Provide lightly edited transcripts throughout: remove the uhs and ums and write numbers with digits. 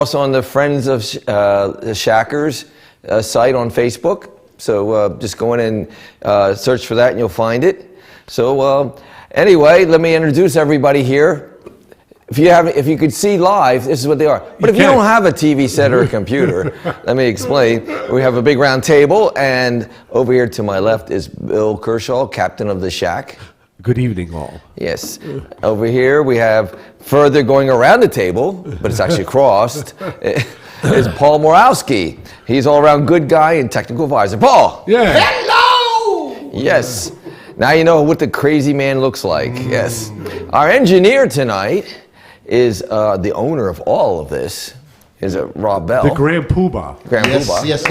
Also on the Friends of the Shackers site on Facebook. So just go in and search for that and you'll find it. So anyway, let me introduce everybody here. If you could see live, this is what they are. But if you don't have a TV set or a computer, let me explain. We have a big round table, and over here to my left is Bill Kershaw, captain of the Shack. Good evening, all. Yes. Over here we have, further going around the table, but it's actually crossed, is Paul Morawski. He's all-around good guy and technical advisor. Paul! Yeah. Hello! Yes. Now you know what the crazy man looks like. Yes. Our engineer tonight is the owner of all of this, is Rob Bell. The Grand Poobah. Grand Poobah. Yes.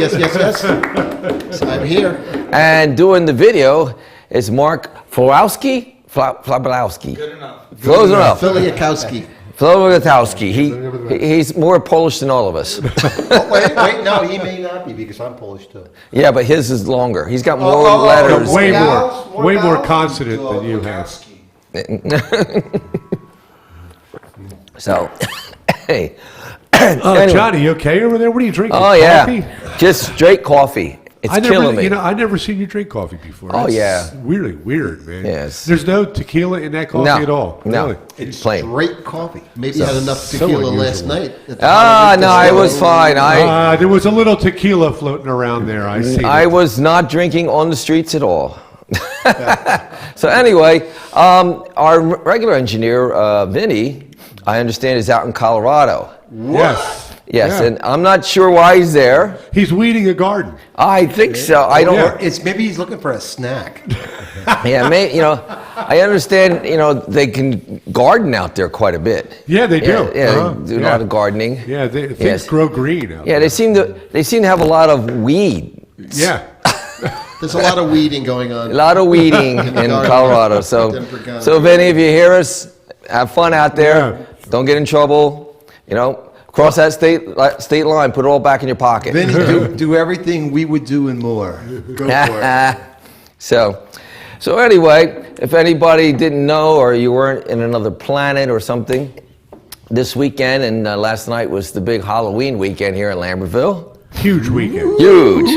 I'm here. And doing the video is Mark Florowski. Flablowski. Good enough. Close enough. Filiakowski. Florowski. He's more Polish than all of us. Oh, wait, no, he may not be because I'm Polish too. Yeah, but his is longer. He's got more letters. Way more consonant than you have. So, hey. Anyway. Johnny, you okay over there? What are you drinking? Oh, coffee? Yeah. Just straight coffee. It's killing me. You know, I've never seen you drink coffee before. Oh, It's really weird, man. Yes. There's no tequila in that coffee at all. No, Really? It's plain. straight coffee. Maybe you had enough tequila last night. No, it was fine. There was a little tequila floating around there. I was not drinking on the streets at all. So anyway, our regular engineer, Vinny, I understand is out in Colorado. Yes. Yes, Yeah. and I'm not sure why he's there. He's weeding a garden. I think so. I don't. Or maybe he's looking for a snack. Yeah, I understand. They can garden out there quite a bit. Yeah, they do. Yeah, they do a lot of gardening. Yeah, things grow green out there. They seem to have a lot of weed. Yeah. There's a lot of weeding going on. A lot of weeding in Colorado. So Vinny, if you hear us, have fun out there. Yeah. Don't get in trouble. Cross that state line. Put it all back in your pocket. Vinny, do everything we would do and more. Go for it. So anyway, if anybody didn't know or you weren't in another planet or something, this weekend and last night was the big Halloween weekend here in Lambertville. Huge weekend. Huge.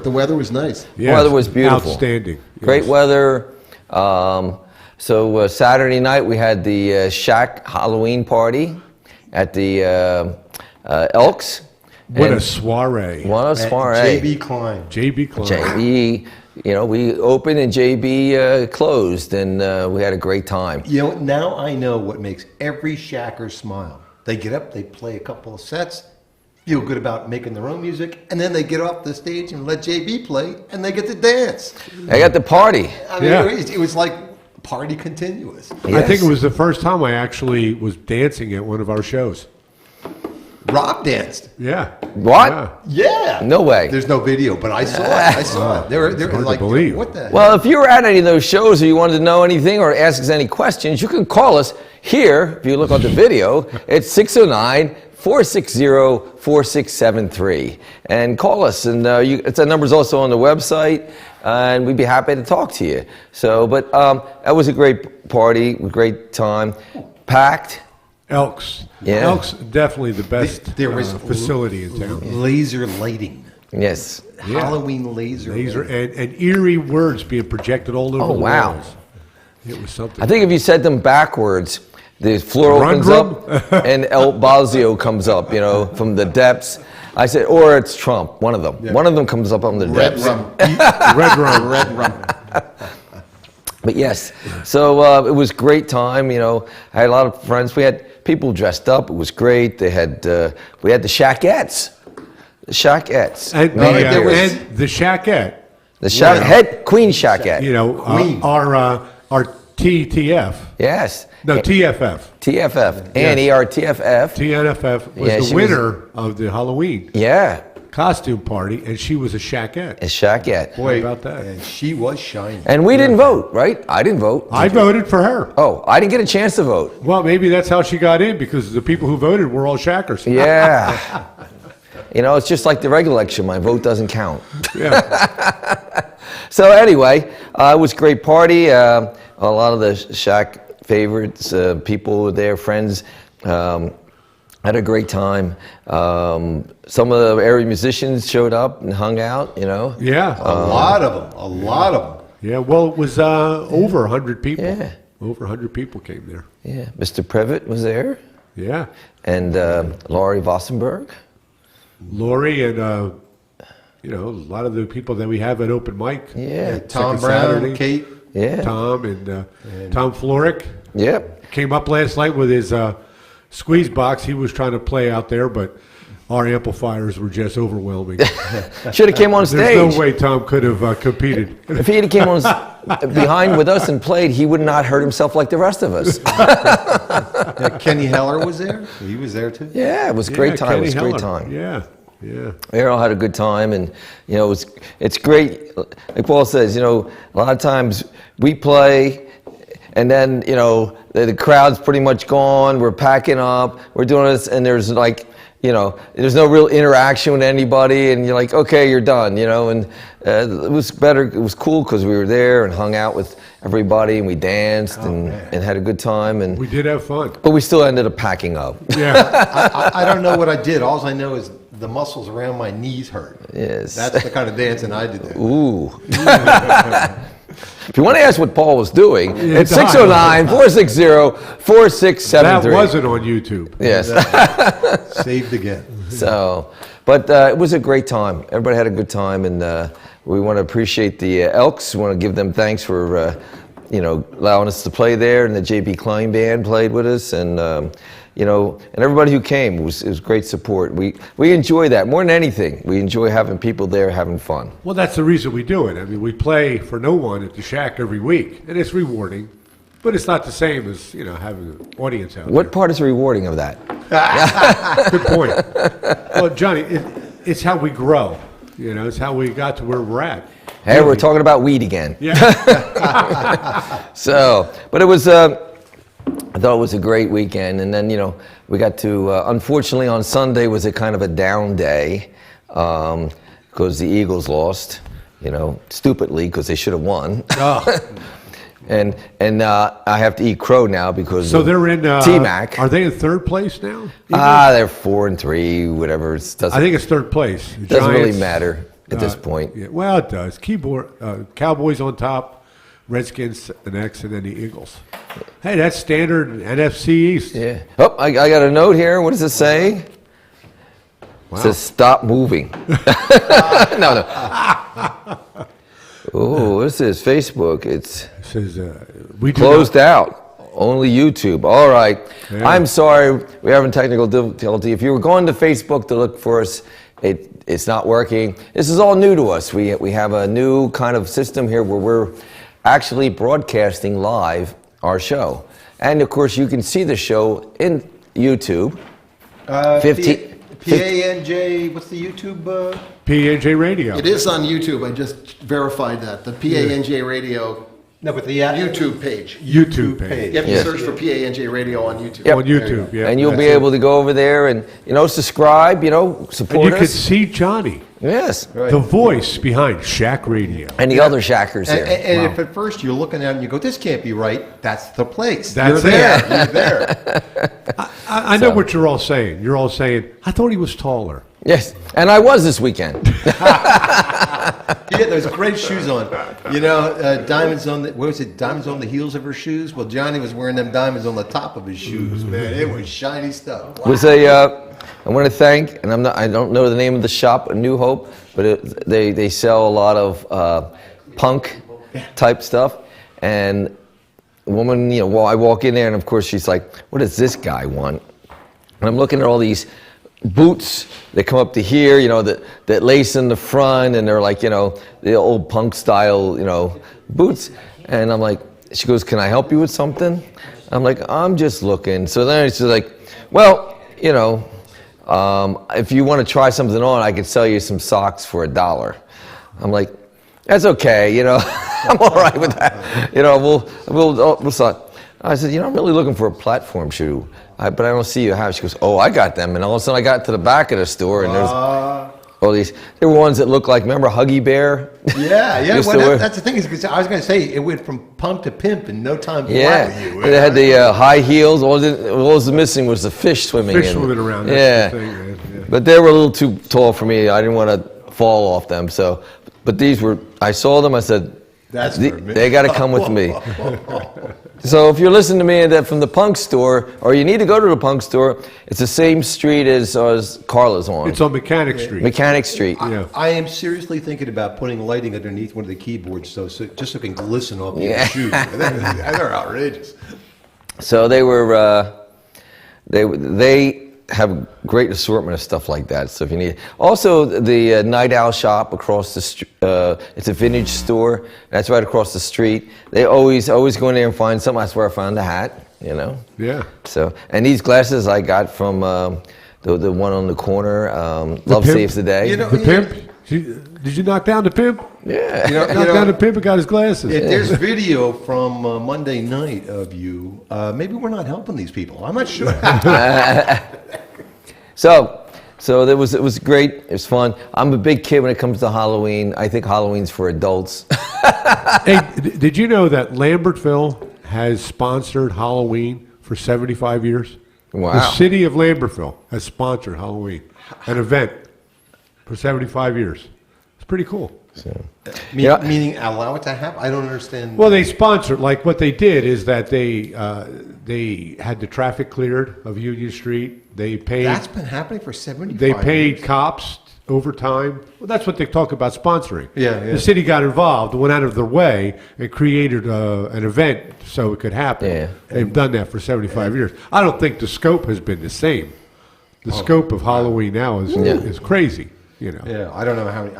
The weather was nice. Yes. The weather was beautiful. Outstanding. Great weather. So Saturday night we had the Shack Halloween party at the Elks. What a soiree. What a soiree. JB Klein. JB, we opened and JB closed, and we had a great time. Now I know what makes every Shacker smile. They get up, they play a couple of sets, feel good about making their own music, and then they get off the stage and let JB play, and they get to dance. They got the party. I mean, it was like party continuous. Yes. I think it was the first time I actually was dancing at one of our shows. Rob danced. Yeah. What? Yeah. No way. There's no video, but I saw it. They were like, believe. what the Well, if you were at any of those shows or you wanted to know anything or ask us any questions, you can call us here. If you look on the video, it's 609-460-4673. And call us. And that number's also on the website. And we'd be happy to talk to you. So, but that was a great party, a great time. Packed. Elks. Yeah. Elks, definitely the best there was facility in town. laser lighting. Yes. Yeah. Halloween laser lighting. And eerie words being projected all over the walls. It was something. I think if you said them backwards, the floor opens up and El Bazio comes up, from the depths. I said, or it's Trump, one of them. Yeah. One of them comes up on the depths. Red rum. But yes, so it was a great time. I had a lot of friends. We had people dressed up. It was great. They had we had the Shackettes. The Shackettes. And the Shackette. The head Queen Shackette. Our TTF. Yes. No, TFF. TFF. Annie, our TFF. TNFF was the winner of the Halloween costume party, and she was a Shackette. A Shackette. Boy, how about that? And she was shining. And we didn't vote, right? I didn't vote. I voted for her. Oh, I didn't get a chance to vote. Well, maybe that's how she got in, because the people who voted were all Shackers. Yeah. It's just like the regular election. My vote doesn't count. Yeah. So anyway, it was a great party. A lot of the Shack favorites, people were there, friends. Had a great time. Some of the area musicians showed up and hung out, you know. Yeah. A lot of them. A lot of them. Yeah, well, it was over 100 people. Yeah. Over 100 people came there. Yeah, Mr. Privet was there. Yeah. And Laurie Vossenberg. Laurie and, you know, a lot of the people that we have at open mic. Yeah. Tom Second Brown, Saturday. Kate. Yeah. Tom and Tom Florick. Yep. Came up last night with his squeeze box. He was trying to play out there, but our amplifiers were just overwhelming. Should have came on stage. There's no way Tom could have competed. If he had came on behind with us and played, he would not hurt himself like the rest of us. Yeah, Kenny Heller was there. He was there too. Yeah, it was a great time. Kenny It was a great Heller. time. Yeah, yeah. We all had a good time, and you know, it's great. Like Paul says, you know, a lot of times we play, and then you know the crowd's pretty much gone. We're packing up. We're doing this, and there's like, you know, there's no real interaction with anybody, and you're like, okay, you're done, you know. And it was better. It was cool because we were there and hung out with everybody, and we danced and had a good time. And We did have fun. but we still ended up packing up. Yeah. I don't know what I did. All I know is the muscles around my knees hurt. Yes. That's the kind of dancing I did there. Ooh. If you want to ask what Paul was doing, it's dial. 609-460-4673. That wasn't on YouTube. Yes. Saved again. So, but it was a great time. Everybody had a good time, and we want to appreciate the Elks. We want to give them thanks for, you know, allowing us to play there, and the J.B. Klein Band played with us, and you know, and everybody who came. It was great support. We enjoy that more than anything. We enjoy having people there having fun. Well, that's the reason we do it. I mean, we play for no one at the Shack every week, and it's rewarding, but it's not the same as, you know, having an audience out What part is rewarding of that? there. Good point. Well, Johnny, it's how we grow. You know, it's how we got to where we're at. Hey, we're talking about weed again. Yeah. So, but it was, I thought it was a great weekend. And then, you know, we got to, unfortunately on Sunday was a kind of a down day because the Eagles lost, you know, stupidly because they should have won. Oh. and I have to eat crow now because So they're in T-Mac. Are they in third place now? They're 4-3, whatever. It doesn't, I think it's third place. The doesn't really Giants, matter at this point. Yeah, well, it does. Cowboys on top, Redskins the next, and then the Eagles. Hey, that's standard NFC East. Yeah. Oh, I got a note here. What does it say? Wow. It says stop moving. No. Oh, what's this? Facebook. It's It says we do closed not- out. Only YouTube. All right. Yeah. I'm sorry. We're having technical difficulty. If you were going to Facebook to look for us, it's not working. This is all new to us. We have a new kind of system here where we're actually broadcasting live our show. And of course, you can see the show in YouTube. 15 PANJ, what's the YouTube? PNJ Radio. It is on YouTube. I just verified that. The PANJ Radio No, but the YouTube page. YouTube page. You have to Yes. search for PANJ Radio on YouTube. Yep. On YouTube, yeah. And you'll be that's it. able to go over there and, you know, subscribe, you know, And support you can us. see Johnny, Yes. Right. the voice behind Shack Radio. And the other Shackers And, here. and if at first you're looking at it and you go, this can't be right, that's the place. That's you're there. it. You're there. I know what you're all saying. You're all saying, I thought he was taller. Yes. And I was this weekend. He had those great shoes on. You know, diamonds on the, what was it, diamonds on the heels of her shoes? Well, Johnny was wearing them diamonds on the top of his shoes, man. It was shiny stuff. Wow. Was I want to thank, and I don't know the name of the shop, New Hope, but they sell a lot of punk type stuff. And a woman, you know, well, I walk in there, and of course she's like, "What does this guy want?" And I'm looking at all these boots that come up to here, you know, that lace in the front, and they're like, you know, the old punk style, you know, boots. And I'm like, she goes, "Can I help you with something?" I'm like, "I'm just looking." So then she's like, "Well, you know, if you want to try something on, I could sell you some socks for $1." I'm like, "That's okay, you know, I'm all right with that. You know, we'll start." I said, "You know, I'm really looking for a platform shoe, but I don't see you have." She goes, "Oh, I got them." And all of a sudden I got to the back of the store and all these. There were ones that looked like, remember Huggy Bear? Yeah, yeah. Used Well, to wear- that's the thing is, 'cause I was going to say it went from punk to pimp in no time flat Yeah, with you. they had the high heels. All was missing was the fish swimming. Fish in. swimming around. Yeah, That's the thing, man. Yeah. but they were a little too tall for me. I didn't want to fall off them. So, but these were. I saw them. I said, That's "The- for me." they got to come with me." So if you're listening to me from the punk store, or you need to go to the punk store, it's the same street as Carla's on. It's on Mechanic Street. Mechanic Street. Yeah. I am seriously thinking about putting lighting underneath one of the keyboards, so just so it can glisten off your Yeah. shoes. They're outrageous. So they were, they have a great assortment of stuff like that. So if you need, also the Night Owl shop across the street, it's a vintage store. That's right across the street. They always go in there and find something. That's where I found the hat. You know. Yeah. So and these glasses I got from the one on the corner. Love Pimp? saves the day. You know, The pimp? Did you knock down the pimp? Yeah. Knock down the pimp and got his glasses. If there's video from Monday night of you, maybe we're not helping these people. I'm not sure. So it was great. It was fun. I'm a big kid when it comes to Halloween. I think Halloween's for adults. Hey, did you know that Lambertville has sponsored Halloween for 75 years? Wow. The city of Lambertville has sponsored Halloween, an event, for 75 years. It's pretty cool. Yeah. Meaning allow it to happen? I don't understand. Well, they sponsored, like what they did is that they had the traffic cleared of Union Street. They paid. That's been happening for 75 They paid years. cops overtime. Well, that's what they talk about sponsoring. Yeah, yeah. The city got involved, went out of their way, and created an event so it could happen. Yeah. They've done that for 75 years. I don't think the scope has been the same. The scope of Halloween now is crazy. You know. Yeah, I don't know how many.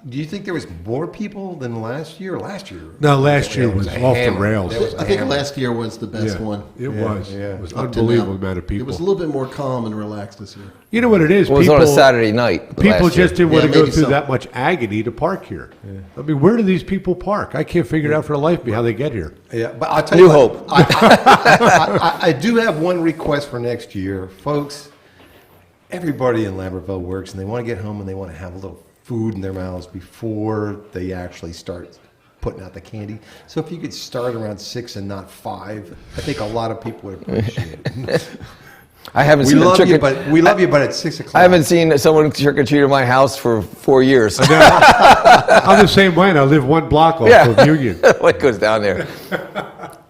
Do you think there was more people than last year? Last year? No, last year it was a off the hammer. rails. There was a I think hammer. last year was the best Yeah, one. It was. yeah. It was Up to unbelievable now. amount of people. It was a little bit more calm and relaxed this year. You know what it is? Well, it was people, on a Saturday night. People last year. just didn't want to Yeah, go maybe through so. that much agony to park here. I mean, where do these people park? I can't figure it out for the life of me how they get here. Yeah, but I'll tell New you what, hope. I do have one request for next year, folks. Everybody in Lambertville works, and they want to get home and they want to have a little food in their mouths before they actually start putting out the candy. So if you could start around 6 and not 5, I think a lot of people would appreciate it. I haven't we seen a love trick you, or- but at 6 o'clock. I haven't seen someone trick or treat at my house for 4 years. I'm the same way, and I live one block off Yeah. of Union. What goes down there?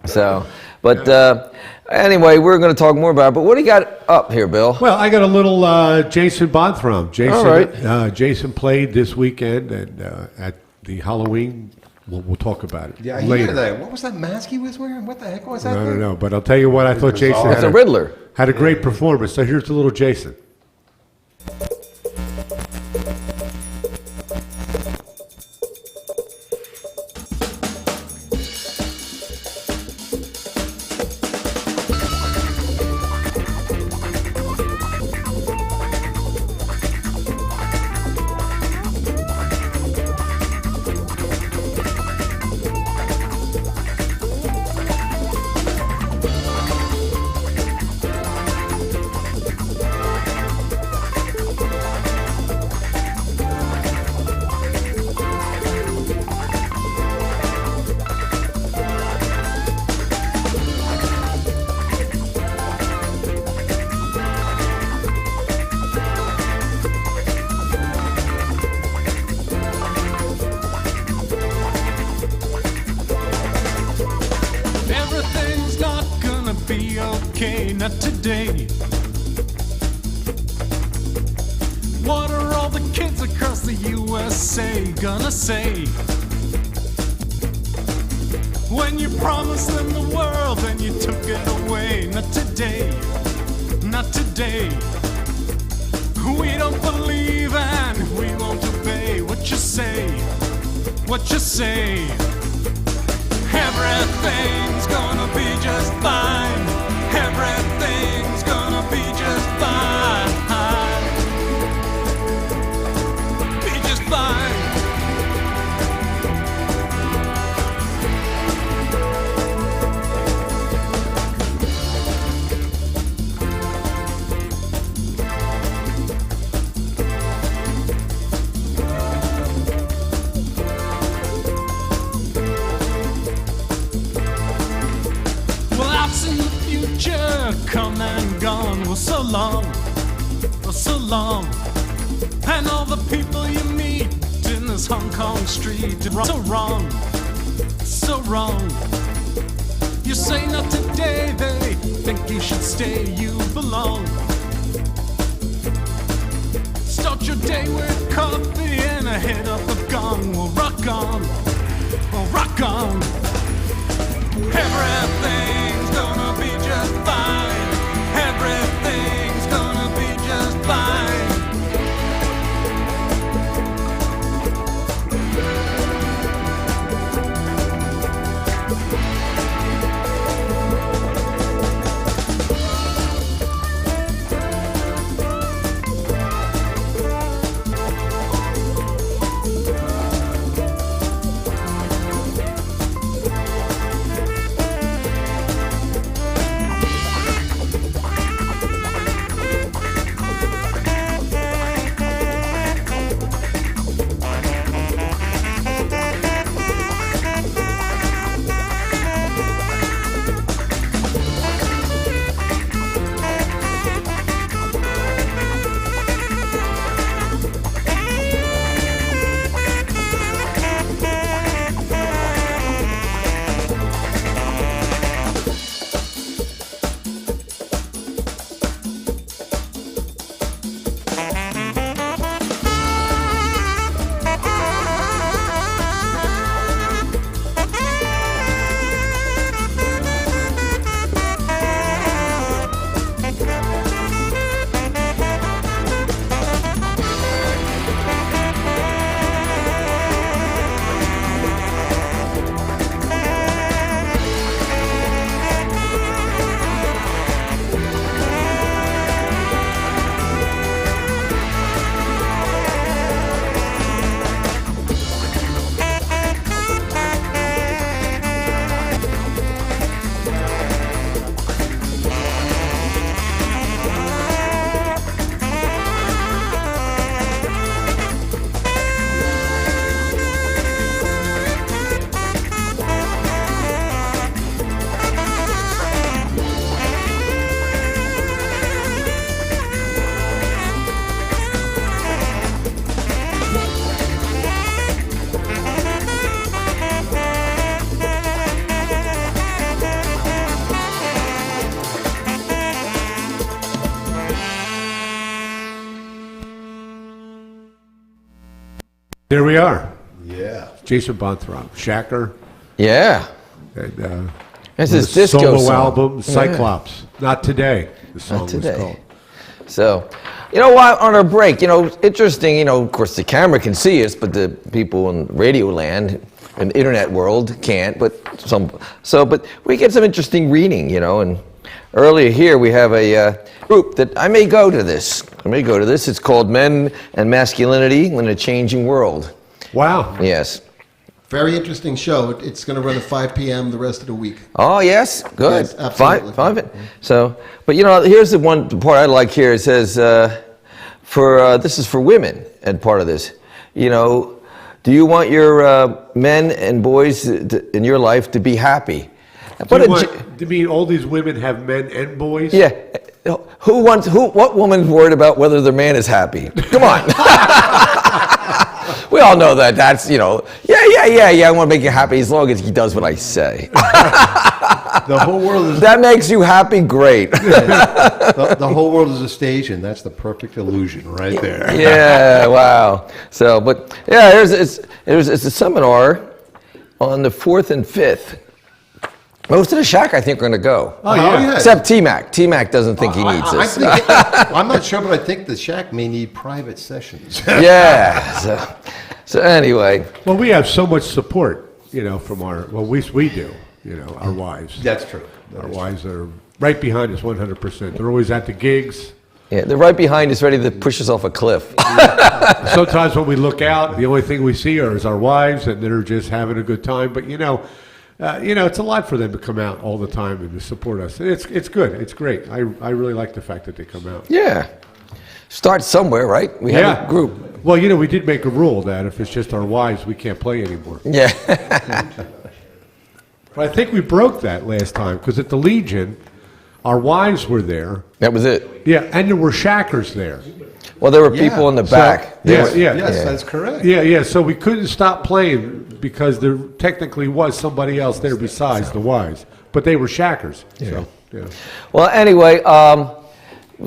So, but anyway, we're going to talk more about it. But what do you got up here, Bill? Well, I got a little Jason Bonthram. Jason, All right. Jason played this weekend and at the Halloween. We'll talk about it Yeah, I later. hear that. What was that mask he was wearing? What the heck was that? I don't thing? know, but I'll tell you what. I thought Jason It's had a Riddler. had a great performance. So here's the little Jason. Everything's not gonna be okay, not today. What are all the kids across the USA gonna say? When you promised them the world and you took it away, not today, not today. We don't believe and we won't obey what you say, what you say. Everything's gonna be just fine. Everything's gonna be just fine. Be just fine. belong. And all the people you meet in this Hong Kong street, so wrong, so wrong. You say not today, they think you should stay, you belong. Start your day with coffee and a hit of the gong. We'll rock on, we'll rock on. Everything's gonna be just fine. Everything's gonna be just fine. There we are. Yeah. Jason Bonthram, Shacker, Yeah. and This his is disco solo song. album, Cyclops. Not today, the song Not was today. called. So, you know what, on our break, interesting, of course the camera can see us, but the people in radio land and internet world can't, but but we get some interesting reading, and earlier here we have a group that I may go to this. It's called Men and Masculinity in a Changing World. Wow. Yes. Very interesting show. It's going to run at 5 p.m. the rest of the week. Oh, yes, good. Yes, absolutely. Five. So, but here's the one part I like here. It says, this is for women, and part of this, do you want your men and boys in your life to be happy? Do you mean all these women have men and boys? Yeah. What woman's worried about whether their man is happy? Come on. We all know that. That's, yeah, I want to make you happy as long as he does what I say. The whole world is That makes you happy, great. the whole world is a stage, and that's the perfect illusion right there. Yeah, wow. So, but yeah, it's a seminar on the 4th and 5th. Most of the shack, I think, are going to go. Oh, yeah. Except T-Mac. T-Mac doesn't think he needs this. I'm not sure, but I think the shack may need private sessions. Yeah. So anyway. Well, we have so much support, from we do, our wives. That's true. Our wives are right behind us 100%. They're always at the gigs. Yeah, they're right behind us, ready to push us off a cliff. Sometimes when we look out, the only thing we see is our wives, and they're just having a good time. But it's a lot for them to come out all the time and to support us. It's good. It's great. I really like the fact that they come out. Yeah. Start somewhere, right? We have a group. Well, we did make a rule that if it's just our wives, we can't play anymore. Yeah. But I think we broke that last time because at the Legion, our wives were there. That was it. Yeah, and there were shackers there. Well, there were Yeah. people in the So- back. They yeah, were- yeah. Yes, that's correct. Yeah. So we couldn't stop playing because there technically was somebody else there besides the Wise, but they were shackers. So, yeah. Well, anyway,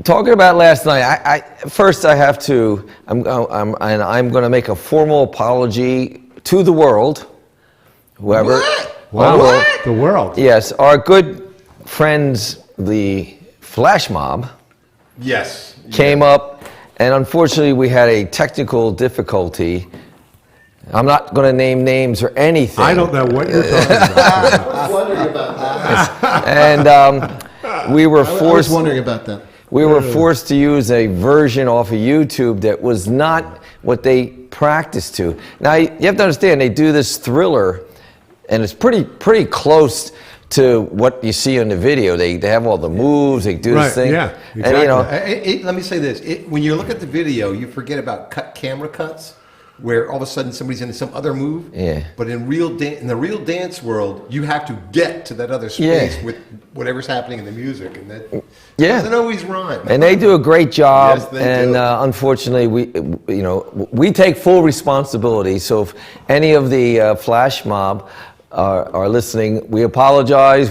talking about last night, first I have to, I'm going to make a formal apology to the world, whoever. Wow. Well, The world. yes, our good friends, the Flash Mob, Yes. came up, and unfortunately we had a technical difficulty. I'm not going to name names or anything. I don't know what you're talking about. I was wondering about that. And we were I was forced. wondering about that. We were forced to use a version off of YouTube that was not what they practiced to. Now you have to understand they do this Thriller, and it's pretty close to what you see in the video. They have all the moves. They do Right, this thing. yeah, And you know, Let me say this: when you look at the video, you forget about camera cuts, where all of a sudden somebody's in some other move. Yeah. But in the real dance world, you have to get to that other space Yeah. with whatever's happening in the music, and that Yeah. doesn't always rhyme. and they do a great job. Yes, they and do. Unfortunately, we take full responsibility. So if any of the Flash Mob are listening, we apologize.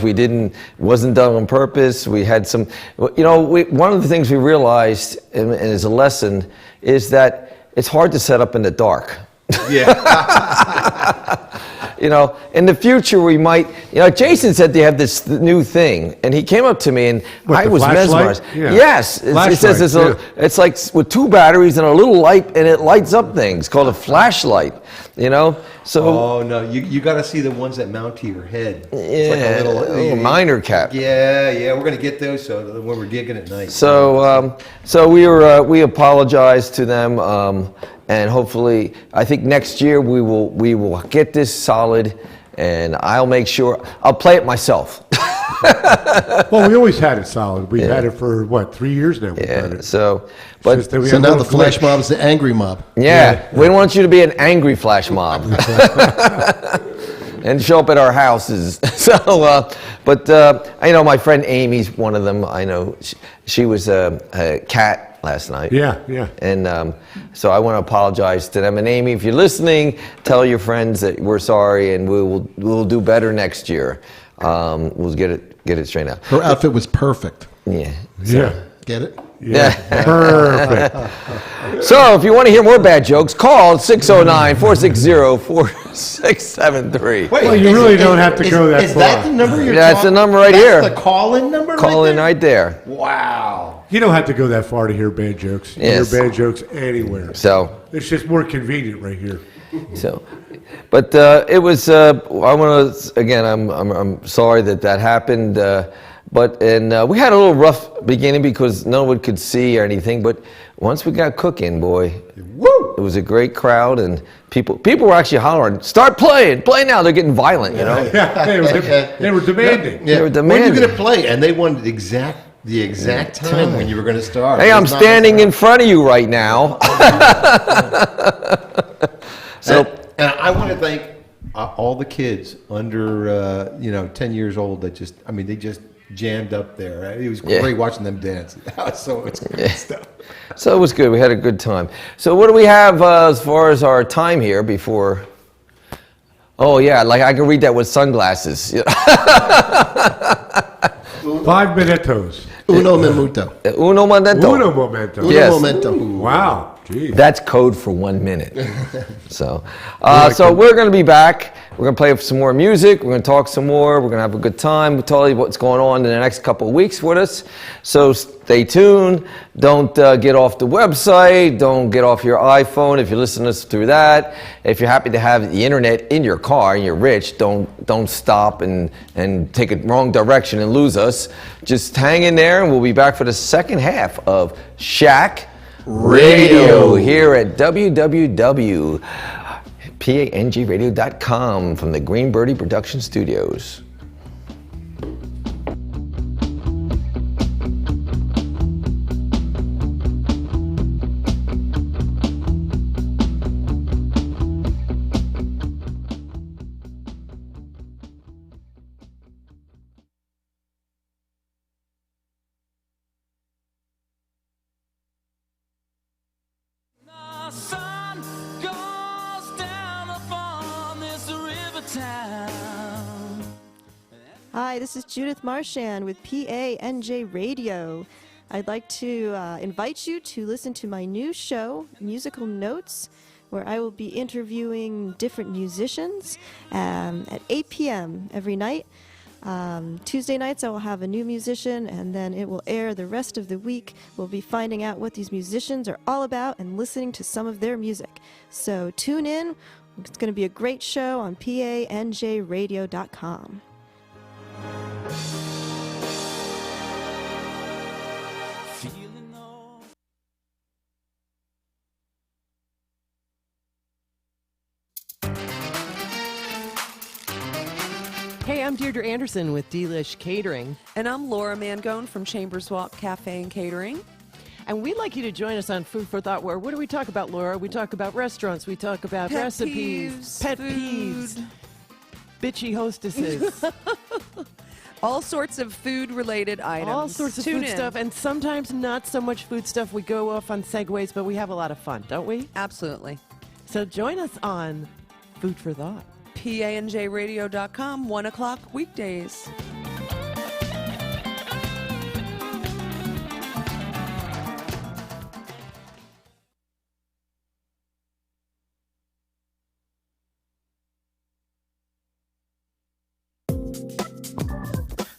Wasn't done on purpose. We had some, one of the things we realized, and as a lesson, is that it's hard to set up in the dark. Yeah. In the future we might, Jason said they have this new thing, and he came up to me and What, I the was flashlight? mesmerized. Yeah. Yes, it says Flashlight, it's like with 2 batteries and a little light, and it lights up things. It's called a flashlight, So Oh no, you got to see the ones that mount to your head. It's like yeah, a little minor cap. Yeah, we're gonna get those so when we're gigging at night. So we apologize to them, and hopefully, I think next year we will get this solid, and I'll make sure I'll play it myself. Well, we always had it solid. We've had it for, 3 years now? We've had Yeah. it. So, It's but just that we So have now a the little Flash glitch. Mob is the angry mob. yeah, we don't want you to be an angry Flash Mob. And show up at our houses. So, I know my friend Amy's one of them. I know she was a cat last night. Yeah. And so I want to apologize to them. And Amy, if you're listening, tell your friends that we're sorry, and we'll do better next year. We'll get it straightened out. Her outfit was perfect. Yeah. Yeah. Get it? Yeah. Perfect. So if you want to hear more bad jokes, call 609-460-4673. Wait, Well, you really don't have to go that Is far. that the number you're That's the talking- number right That's here. the call-in number. Call in there? right there. Wow. You don't have to go that far to hear bad jokes. You Yes. hear bad jokes anywhere. So. It's just more convenient right here. But it was. I want to again. I'm sorry that happened. But we had a little rough beginning because no one could see or anything. But once we got cooking, boy, Woo! it was a great crowd, and people were actually hollering, "Start playing! Play now!" They're getting violent, Yeah, they were demanding. Yeah. They were When are demanding. you gonna play? And they wanted the exact time when you were gonna start. Hey, It I'm was not- standing in front of you right now. So. And I want to thank all the kids under 10 years old that they just jammed up there. It was Yeah. great watching them dance. So it's good stuff. So it was good. We had a good time. So what do we have as far as our time here before? Oh yeah, like I can read that with sunglasses. 5 minutos. Uno minuto. Uno momento. Uno momento. Uno Yes. momento. Wow. Geez. That's code for 1 minute. So we're going to be back. We're going to play some more music. We're going to talk some more. We're going to have a good time. We'll tell you what's going on in the next couple of weeks with us. So stay tuned. Don't get off the website. Don't get off your iPhone if you listen to us through that. If you're happy to have the internet in your car and you're rich, don't stop and take a wrong direction and lose us. Just hang in there, and we'll be back for the second half of Shack Radio here at www.pangradio.com from the Green Birdie Production Studios. Hi, this is Judith Marchand with PANJ Radio. I'd like to invite you to listen to my new show, Musical Notes, where I will be interviewing different musicians at 8 p.m. every night. Tuesday nights I will have a new musician, and then it will air the rest of the week. We'll be finding out what these musicians are all about and listening to some of their music. So tune in. It's going to be a great show on panjradio.com. Hey, I'm Deirdre Anderson with Delish Catering. And I'm Laura Mangone from Chambers Walk Cafe and Catering. And we'd like you to join us on Food for Thought, where what do we talk about, Laura? We talk about restaurants, we talk about Pet recipes, peeves, pet food. peeves, bitchy hostesses, All sorts of food-related items. all sorts of Tune food in. stuff, and sometimes not so much food stuff. We go off on segues, but we have a lot of fun, don't we? Absolutely. So join us on Food for Thought. PANJradio.com, 1 o'clock weekdays.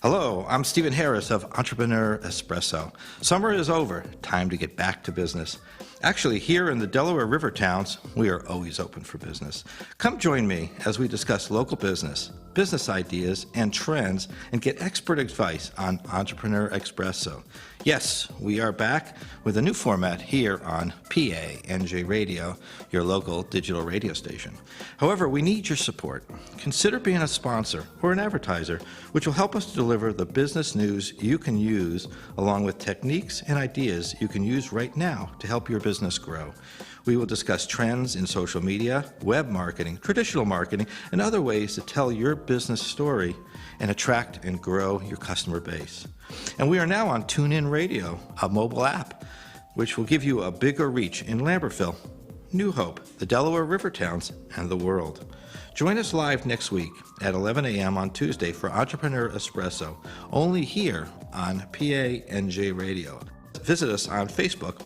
Hello, I'm Stephen Harris of Entrepreneur Espresso. Summer is over. Time to get back to business. Actually, here in the Delaware River towns, we are always open for business. Come join me as we discuss local business, business ideas, and trends, and get expert advice on Entrepreneur Espresso. Yes, we are back with a new format here on PANJ Radio, your local digital radio station. However, we need your support. Consider being a sponsor or an advertiser, which will help us to deliver the business news you can use, along with techniques and ideas you can use right now to help your business grow. We will discuss trends in social media, web marketing, traditional marketing, and other ways to tell your business story and attract and grow your customer base. And we are now on TuneIn Radio, a mobile app, which will give you a bigger reach in Lambertville, New Hope, the Delaware River towns, and the world. Join us live next week at 11 a.m. on Tuesday for Entrepreneur Espresso, only here on PANJ Radio. Visit us on Facebook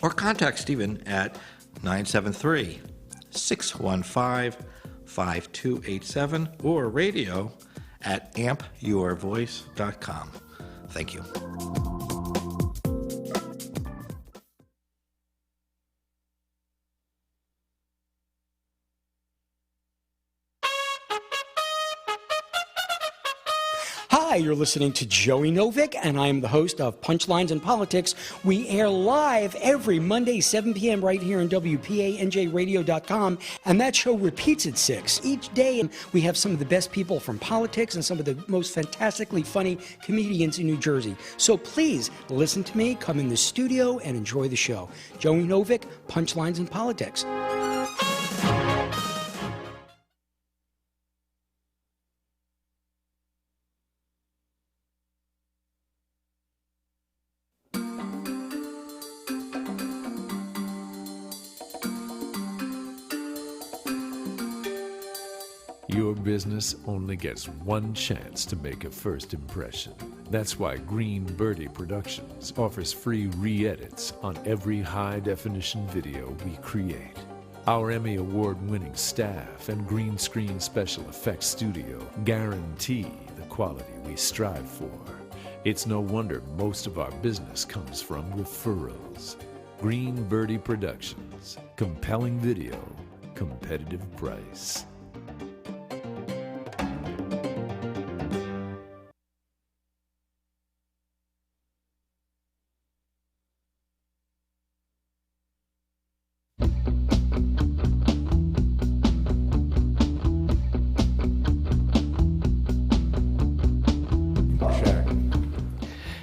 or contact Stephen at 973-615-5287 or radio at ampyourvoice.com. Thank you. Hi, you're listening to Joey Novick, and I'm the host of Punchlines and Politics. We air live every Monday, 7 p.m. right here on WPANJradio.com, and that show repeats at 6. Each day, we have some of the best people from politics and some of the most fantastically funny comedians in New Jersey. So please, listen to me, come in the studio, and enjoy the show. Joey Novick, Punchlines and Politics. Your business only gets one chance to make a first impression. That's why Green Birdie Productions offers free re-edits on every high-definition video we create. Our Emmy Award-winning staff and green screen special effects studio guarantee the quality we strive for. It's no wonder most of our business comes from referrals. Green Birdie Productions. Compelling video, competitive price.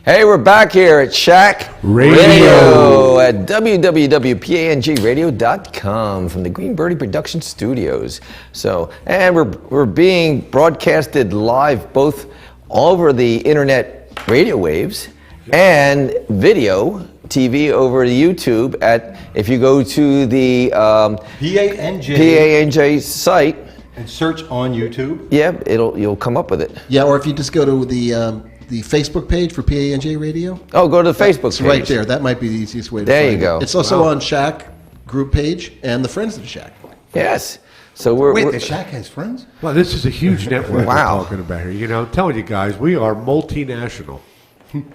Hey, we're back here at Shack Radio at www.panjradio.com from the Green Birdie Production Studios. So, and we're being broadcasted live both all over the internet radio waves and video TV over the YouTube at, if you go to the PANJ site, And search on YouTube. Yeah, you'll come up with it. Yeah, or if you just go to the Facebook page for PANJ Radio. Oh, go to the Facebook It's page. right there. That might be the easiest way to There find you go. it. It's also on Shack group page and the Friends of the Shack. Yes. So we're Wait, the Shack has friends? Well, this is a huge network Wow. we're talking about here. You know, I'm telling you guys, we are multinational.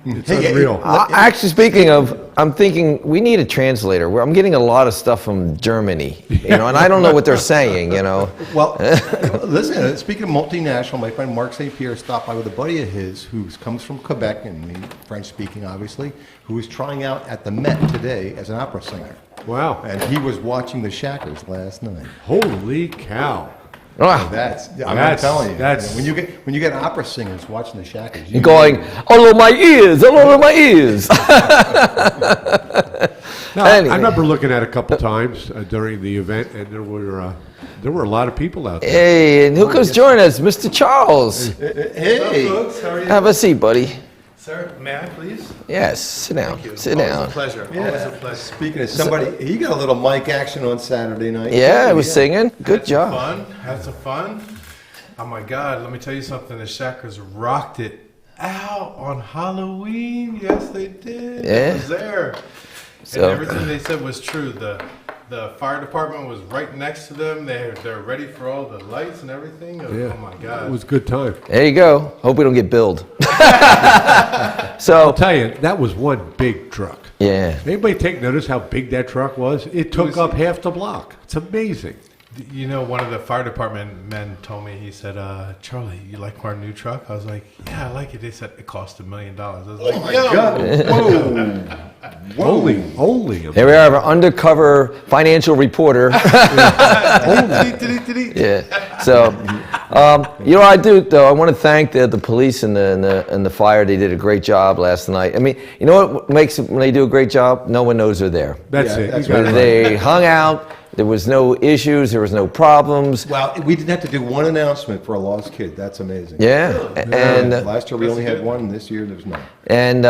It's Hey, unreal. Actually, speaking of, I'm thinking we need a translator. I'm getting a lot of stuff from Germany, and I don't know what they're saying. Well, listen, speaking of multinational, my friend Mark St. Pierre stopped by with a buddy of his who comes from Quebec, and French speaking, obviously, who is trying out at the Met today as an opera singer. Wow. And he was watching the Shackers last night. Holy cow. Wow. I'm telling you. that's- when you get opera singers watching the Shackers, You're going all over my ears, all over my ears. No, Anyway. I remember looking at it a couple times during the event, and there were a lot of people out there. Hey, and who comes join us, Mr. Charles? Hey, Folks, how are you? Have a seat, buddy. Sir, may I please? Yes, sit down. Thank you. Sit Always down. a pleasure. Always a pleasure. speaking of somebody, you got a little mic action on Saturday night. Yeah, I was singing. Good Had job. some fun. Had some fun. Oh my God, let me tell you something. The Shackers rocked it out on Halloween. Yes, they did. Yeah. I was there. So- And everything they said was true. The fire department was right next to them. They're ready for all the lights and everything. Yeah. Oh my God. It was a good time. There you go. Hope we don't get billed. I'll So, tell you, that was one big truck. yeah. Anybody take notice how big that truck was? It took was- up half the block. It's amazing. You know, one of the fire department men told me, he said, Charlie, you like our new truck? I was like, yeah, I like it. They said it cost $1 million. I was like, Only. Here we are, our undercover financial reporter. Yeah. So, I do though. I want to thank the police and the fire. They did a great job last night. I mean, you know what makes it when they do a great job? No one knows they're there. That's Yeah, it. that's You got it right. They hung out. There was no issues. There was no problems. Well, we didn't have to do one announcement for a lost kid. That's amazing. Yeah. And Last year we only had one. This year there's none. And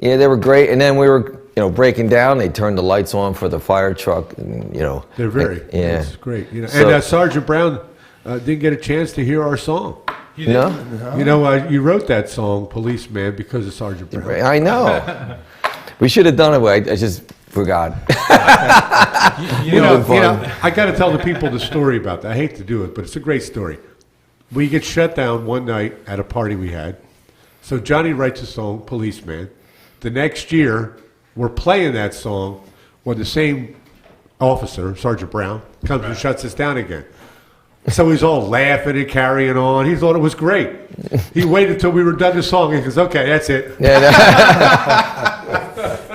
yeah, they were great. And then we were, breaking down. They turned the lights on for the fire truck. And, They're very. yeah. It's great. So- And Sergeant Brown didn't get a chance to hear our song. No, You wrote that song, Policeman, because of Sergeant Brown. I know. We should have done it. I just forgot. I got to tell the people the story about that. I hate to do it, but it's a great story. We get shut down one night at a party we had. So Johnny writes a song, Policeman. The next year, we're playing that song when the same officer, Sergeant Brown, comes and shuts us down again. So he's all laughing and carrying on. He thought it was great. He waited until we were done the song. He goes, okay, that's it.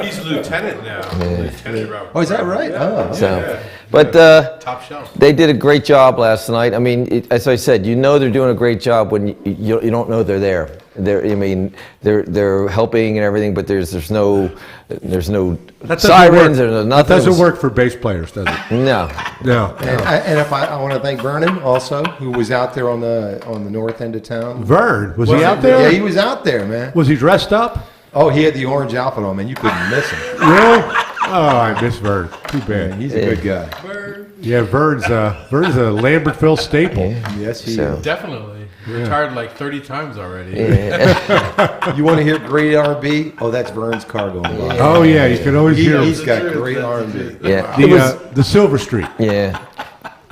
he's lieutenant now. Lieutenant Robert. Oh, is that right? Oh. So, but Top shelf. they did a great job last night. I mean, as I said, they're doing a great job when you don't know they're there. They're helping and everything, but there's no That doesn't sirens. work. There's That nothing. doesn't work for bass players, does it? No. No. And if I want to thank Vernon also, who was out there on the north end of town. Vern, was he out there? Yeah, he was out there, man. Was he dressed up? Oh, he had the orange outfit on, man. You couldn't miss him. Really? Oh, I miss Vern. Too bad. He's a good guy. Yeah, Vern's a Lambertville staple. Yes, he So- is. Definitely. Retired like 30 times already. You want to hear great R&B? Oh, that's Vern's car going by. Oh yeah, you can always hear He's him. got great R&B. Yeah. The Silver Street. Yeah.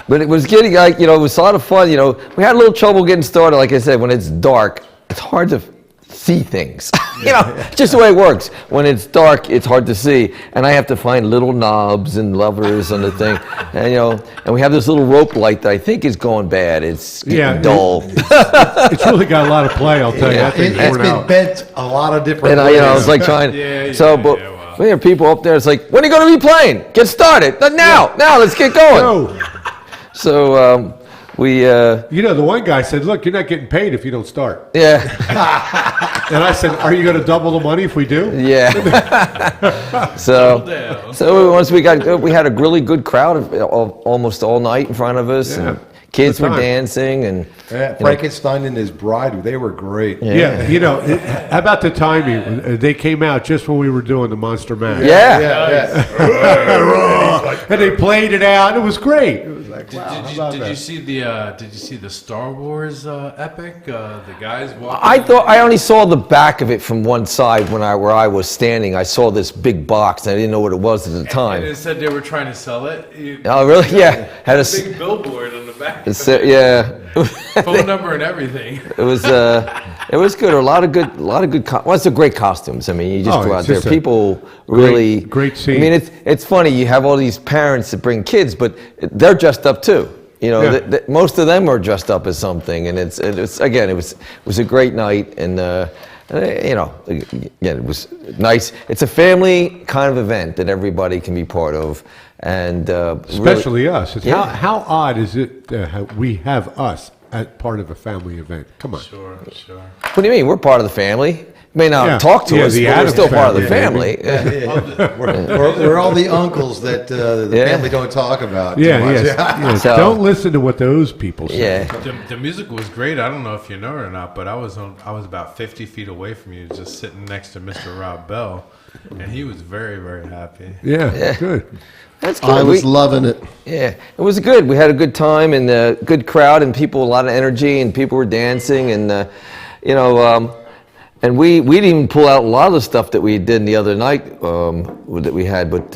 But it was getting it was a lot of fun. We had a little trouble getting started. Like I said, when it's dark, it's hard to see things. Just the way it works. When it's dark, it's hard to see, and I have to find little knobs and levers on the thing. And and we have this little rope light that I think is going bad. It's getting dull. It's really got a lot of play. I'll tell you. That thing's It's worn been out. bent a lot of different And ways. I was like trying. But we have people up there. It's like, when are you going to be playing? Get started now! Now, let's get going. No. So we. The one guy said, "Look, you're not getting paid if you don't start." Yeah. And I said, "Are you going to double the money if we do?" Yeah. So once we got good, we had a really good crowd of almost all night in front of us, and kids Good were time. dancing, and Frankenstein and his bride, they were great. Yeah. How about the timing? They came out just when we were doing the Monster Mash. Yeah. and they played it out. It was great. It was like, wow, how about Did that? you see the Star Wars epic? The guys walking. I thought I only saw the back of it from one side where I was standing. I saw this big box and I didn't know what it was at the And time. it said they were trying to sell it. Oh, really? Yeah. Had a big billboard on the back. yeah. Phone number and everything. It was good. A lot of good. Well, it's a great costumes. I mean, you just Oh, go it's out there. just a People really great scene. I mean, it's funny. You have all these parents that bring kids, but they're dressed up too. You know, Yeah. most of them are dressed up as something, and it was a great night, and you know, again, it was nice. It's a family kind of event that everybody can be part of, and Especially us. It's Yeah. how odd is it how we have us as part of a family event? Come on. Sure. What do you mean? We're part of the family. May not Yeah. talk to Yeah, us, the but we're Addams still part of the family, family. We're all the uncles that the Yeah. family don't talk about. too Yeah, much. yes. So- Don't listen to what those people say. Yeah. The music was great. I don't know if you know it or not, but I was about 50 feet away from you, just sitting next to Mr. Rob Bell, and he was very, very happy. Yeah, good. That's good. I was loving it. Yeah, it was good. We had a good time and a good crowd and people, a lot of energy, and people were dancing and you know, and we didn't even pull out a lot of the stuff that we did the other night that we had, but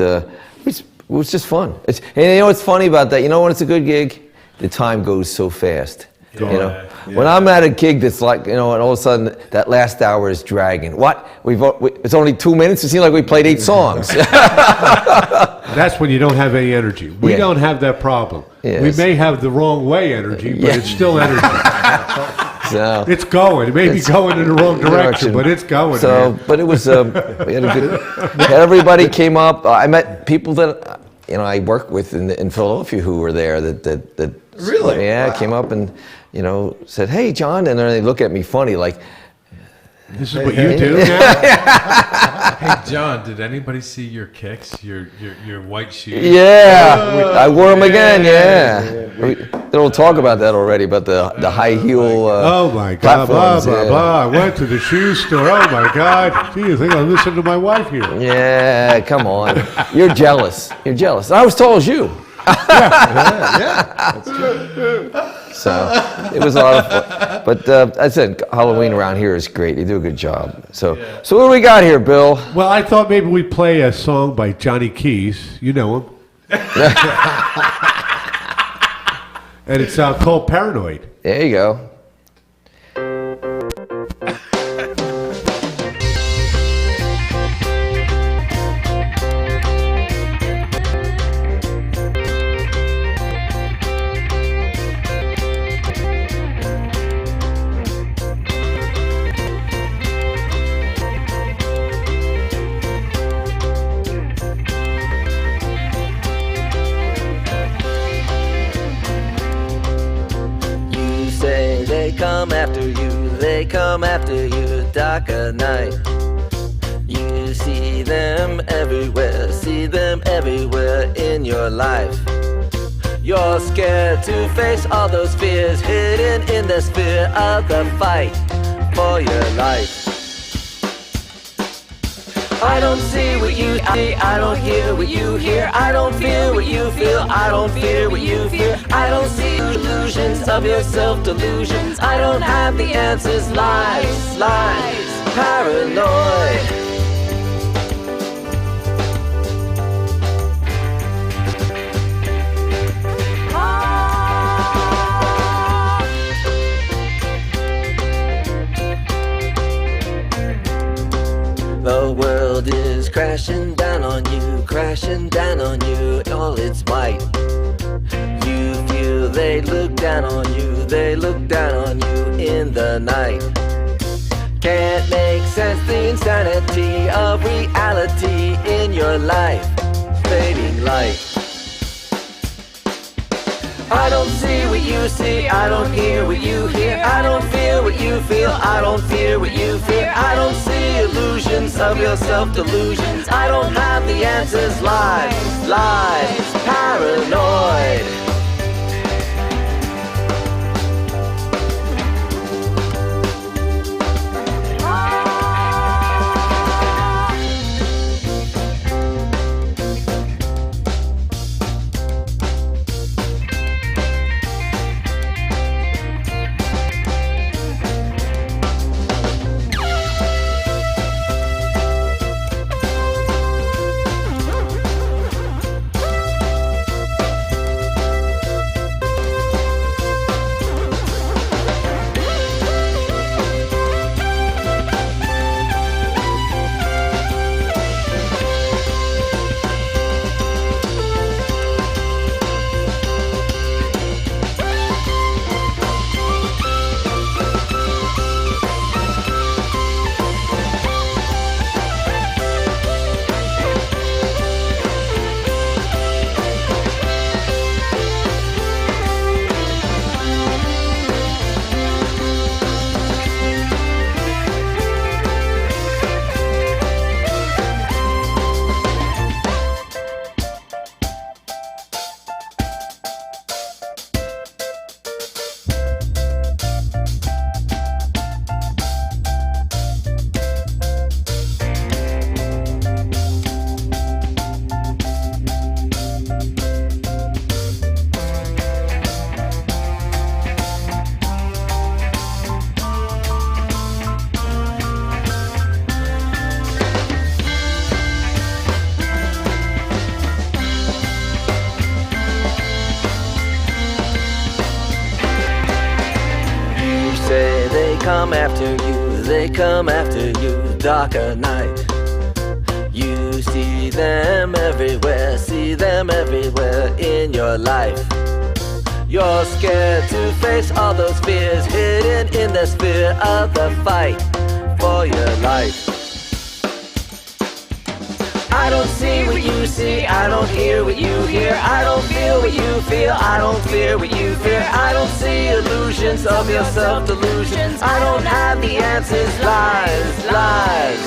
it was just fun. And you know what's funny about that? You know when it's a good gig, the time goes so fast. You know, when I'm at a gig that's like, you know, and all of a sudden that last hour is dragging. What? It's only 2 minutes. It seems like we played 8 songs. That's when you don't have any energy. We Yeah. don't have that problem. Yes. We may have the wrong way energy, but Yeah. it's still energy. So, It's going. It may be going in the wrong direction, but it's going. So, man. but it was we had a good. Everybody came up. I met people that you know I work with in Philadelphia who were there. That Really? Yeah, Wow. came up and you know said, "Hey, John," and then they look at me funny, like, This is what you do now? Hey, John, did anybody see your kicks, your white shoes? "Yeah, I wore them again." Yeah, they don't talk about that already, but the high heel. Oh my God! Blah platforms, blah yeah. blah. I went to the shoe store. Oh my God! Gee, I think I listened to my wife here. Yeah, come on. You're jealous. You're jealous. I was tall as you. So it was a lot of fun. But I said Halloween around here is great. You do a good job. So what do we got here, Bill? Well, I thought maybe we'd play a song by Johnny Keys. You know him. And it's called Paranoid. There you go. You say they come after you, dark at night. You see them everywhere in your life. You're scared to face all those fears hidden in the sphere of the fight for your life. I don't see what you see, I don't hear what you hear, I don't feel what you feel, I don't fear what you fear, I don't see illusions of yourself, delusions, I don't have the answers, lies, paranoid. The world is crashing down on you, all its might. You feel they look down on you in the night. Can't make sense the insanity of reality in your life, fading light. I don't see what you see, I don't hear what you hear, I don't feel what you feel, I don't fear what you fear, I don't see illusions of yourself, delusions, I don't have the answers, lies, paranoid. come after you, they come after you, darker night. You see them everywhere in your life. You're scared to face all those fears hidden in the sphere of the fight for your life. I don't see what you see, I don't hear what you hear, I don't feel what you feel, I don't fear what you fear, I don't see illusions of your self-delusions, I don't have the answers, lies, lies,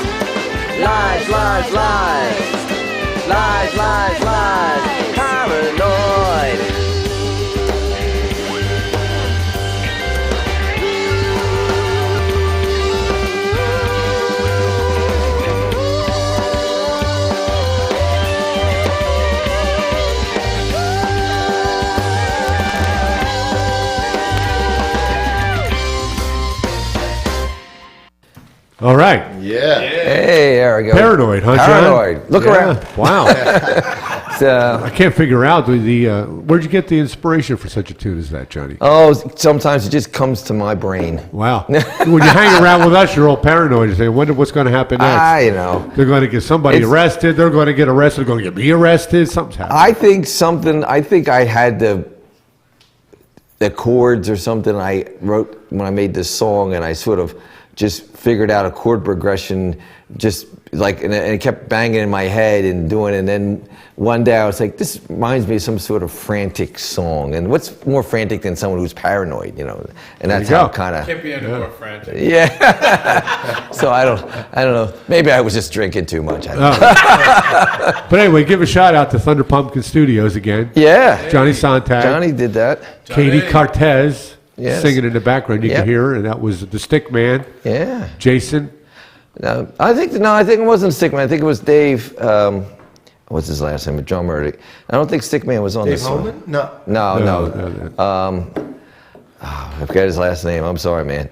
lies, lies, lies, lies, lies, lies, paranoid. All right. Yeah. Hey, there we go. Paranoid, huh, John? Paranoid. Look around. Wow. So, I can't figure out where'd you get the inspiration for such a tune as that, Johnny? oh, sometimes it just comes to my brain. Wow. When you hang around with us, you're all paranoid. You say, wonder what's going to happen next. You know. They're going to get somebody arrested. They're going to get arrested. They're going to get me arrested. Something's happening. I think I had the chords or something I wrote when I made this song, and I sort of just figured out a chord progression, just like, and it kept banging in my head and doing it. And then one day I was like, this reminds me of some sort of frantic song. And what's more frantic than someone who's paranoid, you know? And that's how kind of. Can't be any more frantic. Yeah. So I don't know. Maybe I was just drinking too much. I don't know. But anyway, give a shout out to Thunder Pumpkin Studios again. Yeah. Johnny Sontag. Johnny did that. Katie Cartez. Yes. Singing in the background, you can hear her, and that was the Stick Man. Yeah. Jason. No, I think it wasn't Stickman. I think it was Dave. What's his last name? A drummer. I don't think Stickman was on Dave this song. Holman? No. No. I forgot his last name. I'm sorry, man.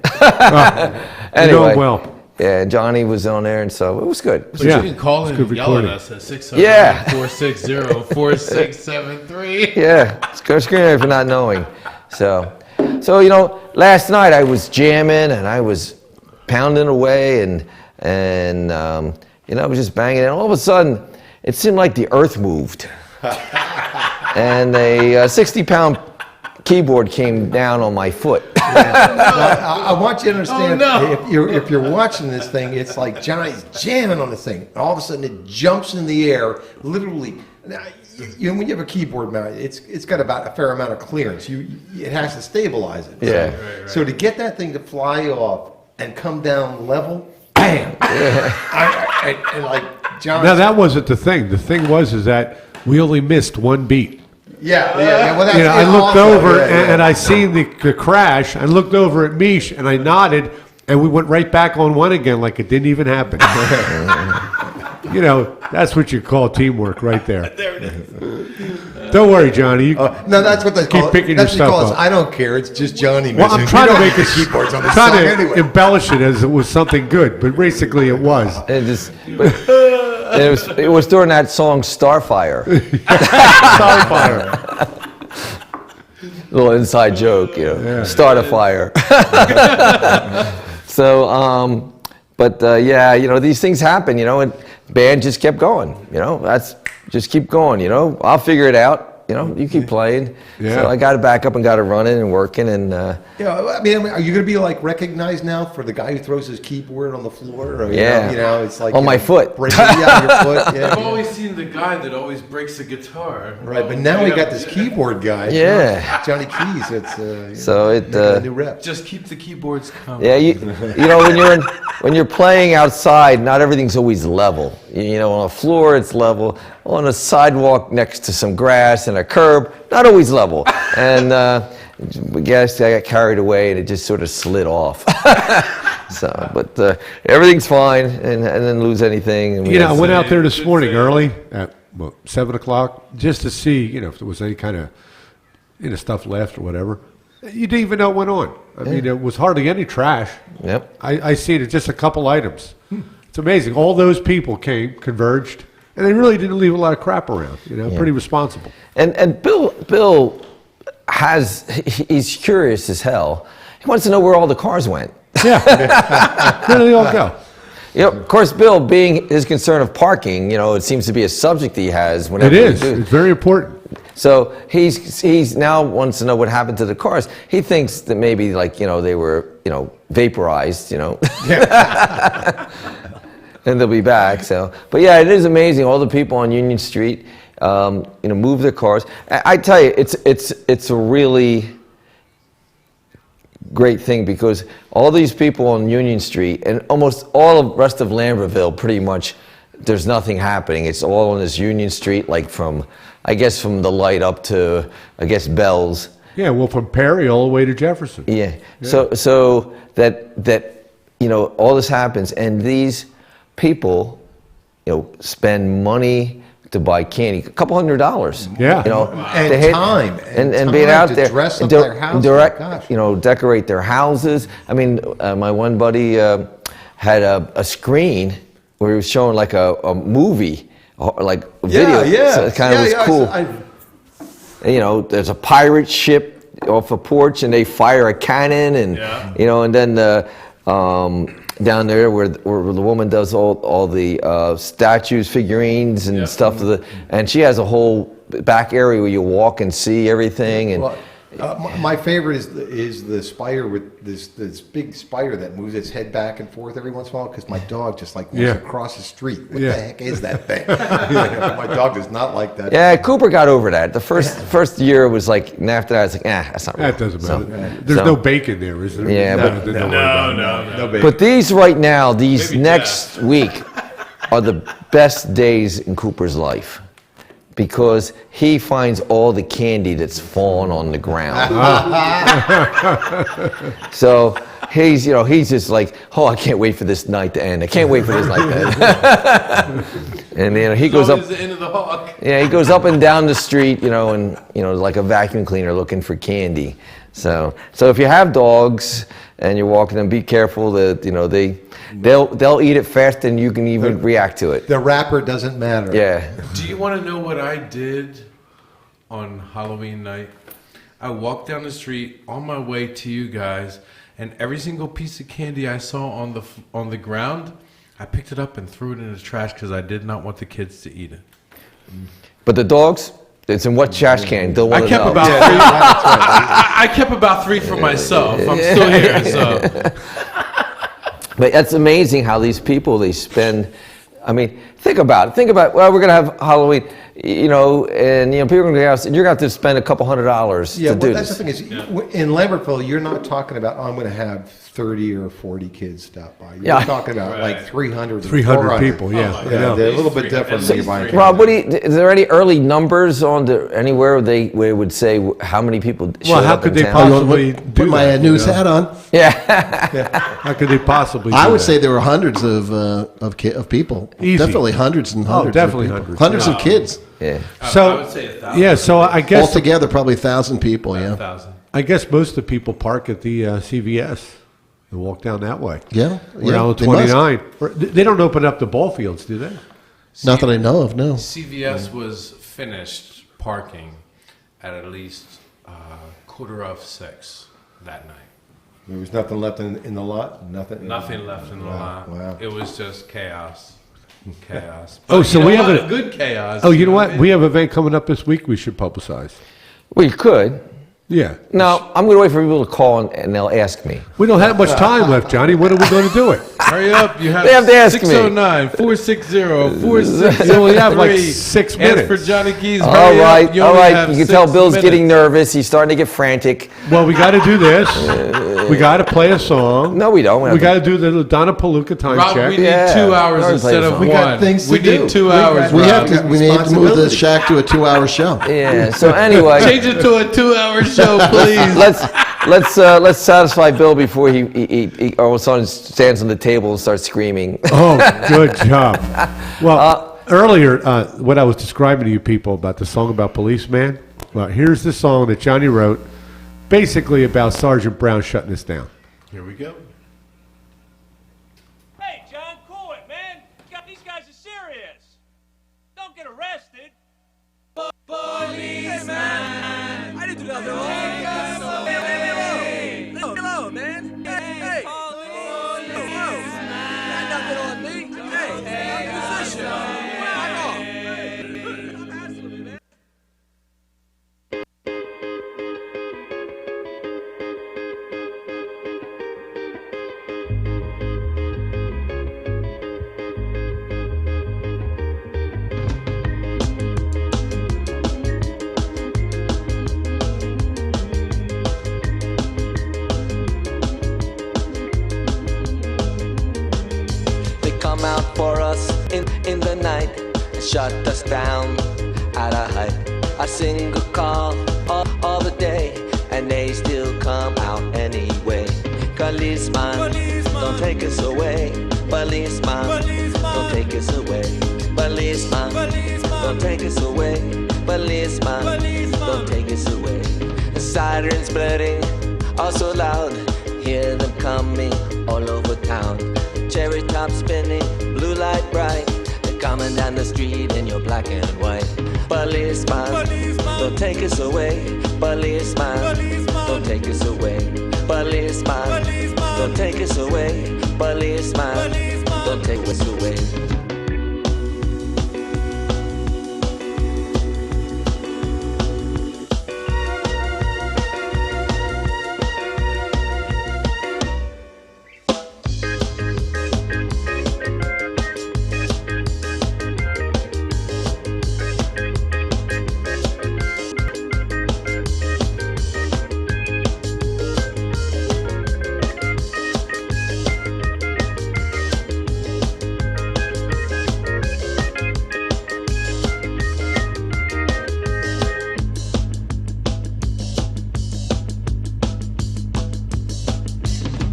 Anyway, you know him well. Yeah, Johnny was on there, and so it was good. But you can call in and yell at us at 609-460-4673. Yeah, scream for not knowing. So you know, last night I was jamming and I was pounding away and you know, I was just banging, and all of a sudden it seemed like the earth moved, and a 60-pound keyboard came down on my foot. I want you to understand, if you're watching this thing, it's like Johnny's jamming on this thing, and all of a sudden it jumps in the air, literally. Now, you know, when you have a keyboard mount, it's got about a fair amount of clearance. It has to stabilize it. Yeah. Right. So to get that thing to fly off and come down level, bam! Yeah. And like John. Now that wasn't the thing. The thing was that we only missed one beat. Yeah. Well, that's I looked also, over and I seen the crash. I looked over at Mish and I nodded, and we went right back on one again, like it didn't even happen. You know, that's what you call teamwork right there. There it is. Don't worry, Johnny. No, that's what they call keep picking that's your what stuff they call up. I don't care. It's just Johnny. Well, I'm trying to make it keyboards on the trying song to anyway. embellish it as it was something good, but basically it was. It was during that song Starfire. Starfire. Little inside joke, you know. Yeah. Start a fire. So, yeah, you know, these things happen, you know, and band just kept going, you know. Just keep going, you know. I'll figure it out. You know, you keep playing. Yeah. So I got it back up and got it running and working, and Yeah, I mean, are you going to be like recognized now for the guy who throws his keyboard on the floor? Or, Yeah. you know, it's like on my foot. breaking out your foot. Yeah. I've always seen the guy that always breaks the guitar. Right, but now we got this keyboard guy. Yeah. Johnny Keys. It's So it, a new rep. Just keep the keyboards coming. yeah, you know, when you're playing outside, not everything's always level. You know, on a floor it's level. On a sidewalk next to some grass and a curb, not always level. And I guess I got carried away and it just sort of slid off. So, but everything's fine, and didn't lose anything. And You know, I went out there this morning early at 7 o'clock just to see, you know, if there was any kind of, you know, stuff left or whatever. You didn't even know what went on. I mean, there was hardly any trash. Yep. I seen it, just a couple items. It's amazing. All those people converged, and they really didn't leave a lot of crap around. You know, pretty responsible. And Bill he's curious as hell. He wants to know where all the cars went. Yeah. Where do they all go? Yep. Of course, Bill, being his concern of parking, it seems to be a subject he has whenever It we is. do. It's very important. So he's now wants to know what happened to the cars. He thinks that maybe they were vaporized, and they'll be back. So, but yeah, it is amazing. All the people on Union Street, move their cars. I tell you, it's a really great thing because all these people on Union Street and almost all of the rest of Lambertville, pretty much, there's nothing happening. It's all on this Union Street, like from the light up to, Bell's. Yeah, well, from Perry all the way to Jefferson. Yeah. So that all this happens, and these people, spend money to buy candy, a couple $100. Yeah. And time. And being out to there. dress up and their house. Gosh. Decorate their houses. I mean, my one buddy had a screen where he was showing like a movie, like a video. Yeah. So it kind of was cool. There's a pirate ship off a porch, and they fire a cannon, and and then down there where the woman does all the statues, figurines, and stuff. And she has a whole back area where you walk and see everything. And my favorite is the spider with this big spider that moves its head back and forth every once in a while because my dog just wants to cross the street. What the heck is that thing? My dog does not like that. Yeah, Cooper got over that. The first year was like, and after that, it's like, that's not real. That doesn't matter. There's no bacon there, is there? Yeah, No bacon. But these right now, these next week, are the best days in Cooper's life. Because he finds all the candy that's fallen on the ground. So he's just like, I can't wait for this night to end. I can't wait for this night to end. And he goes up. The end of the hawk. Yeah, he goes up and down the street, and like a vacuum cleaner looking for candy. So if you have dogs and you're walking them, be careful that they'll eat it faster than you can even react to it. The wrapper doesn't matter. Yeah. Do you want to know what I did on Halloween night? I walked down the street on my way to you guys, and every single piece of candy I saw on the ground, I picked it up and threw it in the trash because I did not want the kids to eat it. But the dogs, it's in what trash can? Don't want I to kept know. about three. I kept about 3 for myself. I'm still here, so. But that's amazing how these people, they spend, think about it. Well, we're going to have Halloween, and people are going to you're going to have to spend a couple $100 to do that's this. the thing is, in Lambertville, you're not talking about, I'm going to have 30 or 40 kids stop by. You're talking about like 300 people, they're a little bit different when you buy Rob, is there any early numbers on anywhere where it would say how many people showed Well, how up could in they town? possibly do Put my that, news hat on. Yeah. How could they possibly do I would that? say there were hundreds of people. Easy. Definitely hundreds and hundreds. definitely of people. hundreds. Hundreds of kids. Yeah. So, I would say 1,000. yeah, so I guess Altogether, probably 1,000 people, yeah. 1,000. I guess most of the people park at the CVS and walk down that way. Yeah. We're down to they must. 29. They don't open up the ball fields, do they? Not that I know of, no. CVS was finished parking at least 5:45 that night. There was nothing left in the lot? Nothing left in the lot. Wow. It was just chaos. Chaos. Oh, But so you know we have what? a good chaos. Oh, you know what? We have an event coming up this week we should publicize. We could. Yeah. No, I'm going to wait for people to call and they'll ask me. We don't have much time left, Johnny. When are we going to do it? Hurry up. You have, They have to ask me. 609-460-4603. You only have like 6 minutes. Ask for Johnny Keys. All Hurry right. up. You only have You can 6 tell Bill's minutes. getting nervous. He's starting to get frantic. Well, we got to do this. We got to play a song. No, we don't. We got to do the Donna Palooka time Rob, check. we need Yeah. 2 hours Already instead played a of song. one. We got things to We do. need 2 We hours, We Rob. have to. We need to move the shack to a 2-hour show. Yeah. So anyway, Change it to a 2-hour show, please. let's satisfy Bill before he all of a sudden stands on the table and starts screaming. Oh, good job. Well, earlier, what I was describing to you people about the song about Policeman, well, here's the song that Johnny wrote, basically about Sergeant Brown shutting us down. Here we go. Hey, John, cool it, man. These guys are serious. Don't get arrested. Policeman. I didn't do nothing wrong. Hey, man. Hey. for us in the night and shut us down at a height. A single call all the day, and they still come out anyway. Policeman, don't take us away. Policeman, don't take us away. Policeman, don't take us away. Policeman, don't take us away. The sirens blaring, all so loud. Hear them coming all over town. Cherry top spinning, blue light bright. They're coming down the street in your black and white. Policeman, don't take us away. Policeman, don't take us away. Policeman, don't take us away. Policeman, don't take us away.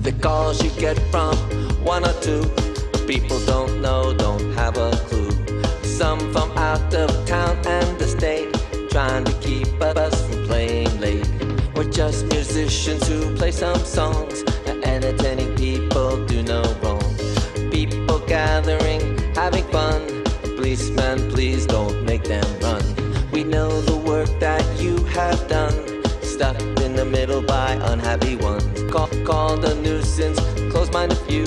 The calls you get from one or two people don't know, don't have a clue. Some from out of town and the state, trying to keep us from playing late. We're just musicians who play some songs, entertaining people do no wrong. People gathering, having fun. Policeman, please don't make them run. We know the work that you have done, stuck in the middle by unhappy ones. Called a nuisance, close-minded few.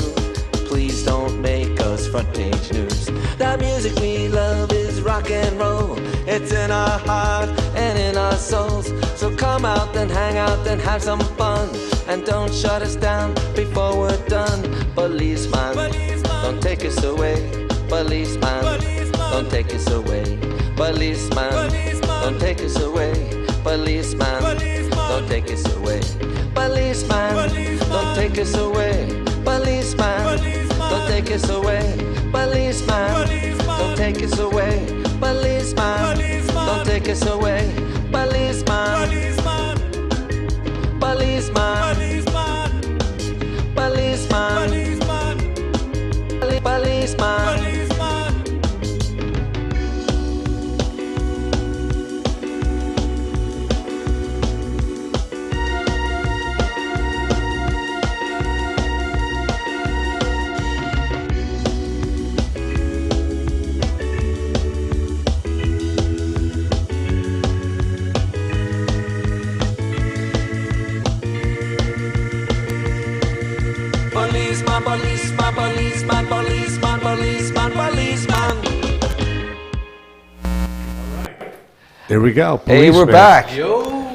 Please don't make us front page news. The music we love is rock and roll. It's in our heart and in our souls. So come out and hang out and have some fun. And don't shut us down before we're done. Policeman, don't take us away. Policeman, don't take us away. Policeman, don't take us away. Policeman, don't take us away. Policeman, don't take us away. Policeman, don't take us away. Policeman, don't take us away. Policeman, don't take us away. Policeman, policeman, policeman, policeman. Policeman, policeman, policeman, policeman, policeman, policeman. There we go. Hey, we're Policeman. back.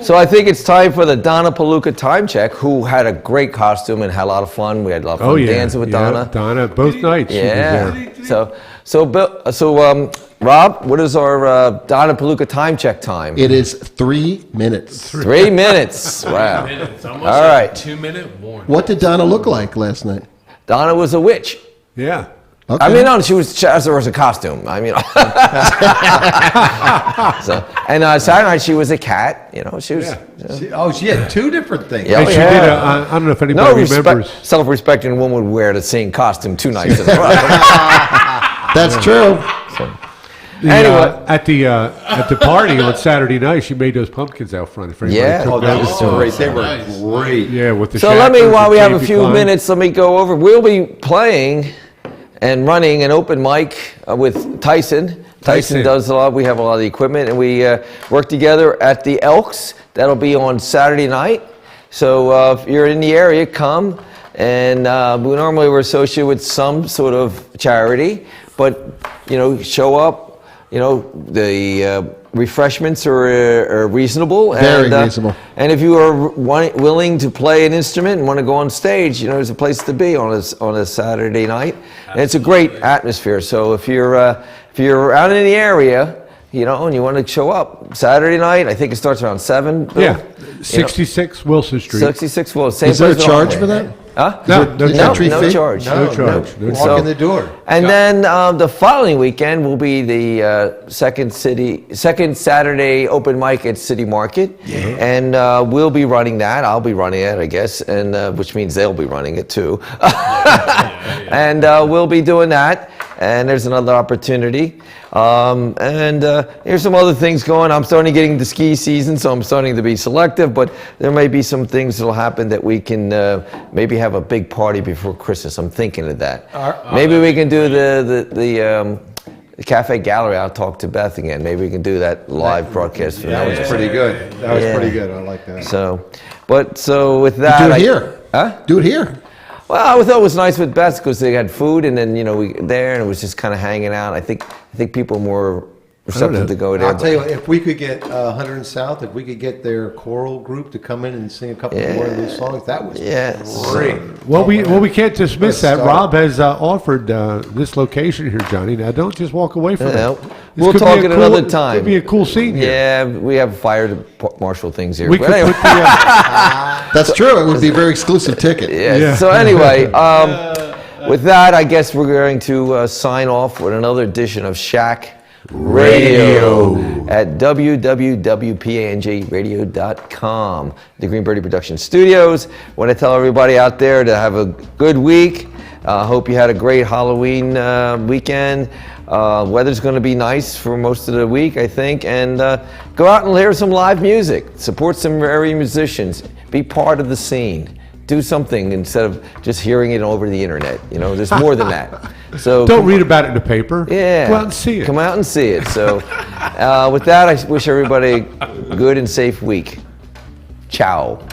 So I think it's time for the Donna Palooka time check, who had a great costume and had a lot of fun. We had a lot of fun dancing with Donna. Donna, both nights. Yeah. She was there. So, Rob, what is our Donna Palooka time check time? It is 3 minutes. 3 minutes. Wow. 3 minutes. Almost All like right. 2-minute warning. What did Donna look like last night? Donna was a witch. Yeah. I mean, no, she was a costume. I mean, and Saturday night she was a cat. You know, she was. Yeah. She had two different things. Yeah, And she did I don't know if anybody remembers. Self-respecting woman would wear the same costume 2 nights in a row. That's true. Anyway. At the party on Saturday night, she made those pumpkins out front. If anybody Yeah. took Oh, that notice. was great. They were Nice. great. Yeah, with the So let me, shackles, while the we have a baby few climb. minutes, let me go over. We'll be playing and running an open mic with Tyson. Tyson does a lot. We have a lot of the equipment, and we work together at the Elks. That'll be on Saturday night. So if you're in the area, come. And we normally we're associated with some sort of charity, but show up. The refreshments are reasonable. Very reasonable. And if you are willing to play an instrument and want to go on stage, there's a place to be on a Saturday night. And it's a great atmosphere. So if you're out in the area, and you want to show up Saturday night, I think it starts around 7. Bill. Yeah, 66 Wilson Street. 66 Wilson. Same Is there a place charge on for there. that? Huh? No, Is there entry no fee? charge. No charge. No Walk So- in the door. And then the following weekend will be the second Saturday open mic at City Market, and we'll be running that. I'll be running it, I guess, and which means they'll be running it too. And we'll be doing that. And there's another opportunity. And here's some other things going. I'm starting to get into ski season, so I'm starting to be selective. But there may be some things that'll happen that we can maybe have a big party before Christmas. I'm thinking of that. Maybe we can do the Cafe Gallery. I'll talk to Beth again. Maybe we can do that live broadcast. That was pretty good. That was pretty good. I like that. So with that, Do it here. Huh? Do it here. Well, I thought it was nice with Beth because they had food, and then we there, and it was just kind of hanging out. I think people were more receptive to go there. I'll tell you what, if we could get 100 and South, if we could get their choral group to come in and sing a couple more of these songs, that was great. Well, we can't dismiss that. Start. Rob has offered this location here, Johnny. Now, don't just walk away from it. This We'll could be talk a at cool- another time. Could be a cool scene here. Yeah, we have fire marshal things here. We But could anyway. put the, That's true. It would be a very exclusive ticket. Yeah. So anyway, with that, I guess we're going to sign off with another edition of Shack Radio at www.panjradio.com, the Green Birdie Production Studios. Want to tell everybody out there to have a good week. Hope you had a great Halloween weekend. Weather's going to be nice for most of the week, I think. And go out and hear some live music. Support some area musicians. Be part of the scene. Do something instead of just hearing it over the internet. There's more than that. So don't read about it in the paper. Yeah. Go out and see it. Come out and see it. So with that, I wish everybody a good and safe week. Ciao.